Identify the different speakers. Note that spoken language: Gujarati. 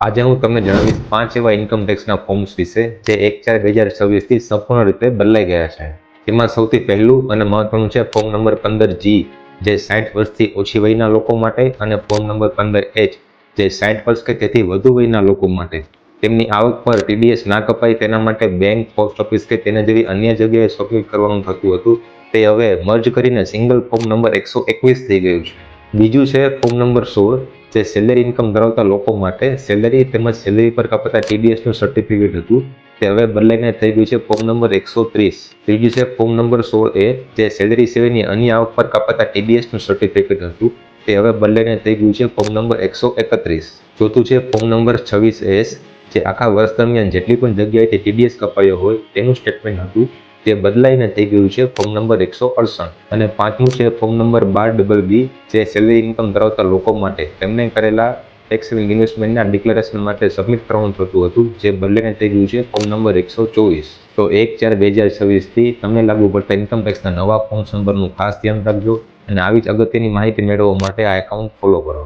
Speaker 1: આજે હું તમને જણાવીશ 5 એવા ઇન્કમ ટેક્સના ફોર્મ્સ વિશે જે 1/4/2026 થી સંપૂર્ણ રીતે બદલાઈ ગયા છે. તેમાં સૌથી પહેલું અને મહત્વનું છે ફોર્મ નંબર 15G જે 60 વર્ષથી ઓછી વયના લોકો માટે અને ફોર્મ નંબર 15H જે 60 વર્ષ કે તેથી વધુ વયના લોકો માટે. તેમની આવક પર TDS ના કપાય તેના માટે બેંક, પોસ્ટ ઓફિસ કે તેના જેવી અન્ય જગ્યાએ સબમિટ કરવાનું થતું હતું. તે હવે મર્જ કરીને સિંગલ ફોર્મ નંબર 121 થઈ ગયું છે. બીજું છે ફોર્મ નંબર 16 જે સેલરી ઇન્કમ ધરાવતા લોકો માટે સેલરી તેમજ સેલરી પર કપાતા TDS નું સર્ટિફિકેટ હતું. તે હવે બદલાઈને થઈ ગયું છે ફોર્મ નંબર 130. ત્રીજું છે ફોર્મ નંબર 16A જે સેલરી સિવાયની અન્ય આવક પર કપાતા TDS નું સર્ટિફિકેટ હતું. તે હવે બદલાઈને થઈ ગયું છે ફોર્મ નંબર 131. ચોથું છે ફોર્મ નંબર 26S જે આખા વર્ષ દરમિયાન જેટલી પણ જગ્યાએથી TDS કપાયો હોય તેનું સ્ટેટમેન્ટ હતું. તે બદલાઈને થઈ ગયું છે ફોર્મ નંબર 168. અને પાંચમું છે ફોર્મ નંબર 12BB જે સેલરી ઇન્કમ ધરાવતા લોકો માટે તેમને કરેલા ટેક્સ ઇન્વેસ્ટમેન્ટના ડિક્લેરેશન માટે સબમિટ કરવાનું થતું હતું. જે બદલીને થઈ ગયું છે ફોર્મ નંબર 124. તો 1/4/2026 થી તમને લાગુ પડતા ઇન્કમ ટેક્સના નવા ફોર્મ્સ નંબરનું ખાસ ધ્યાન રાખજો અને આવી જ અગત્યની માહિતી મેળવવા માટે આ એકાઉન્ટ ફોલો કરો.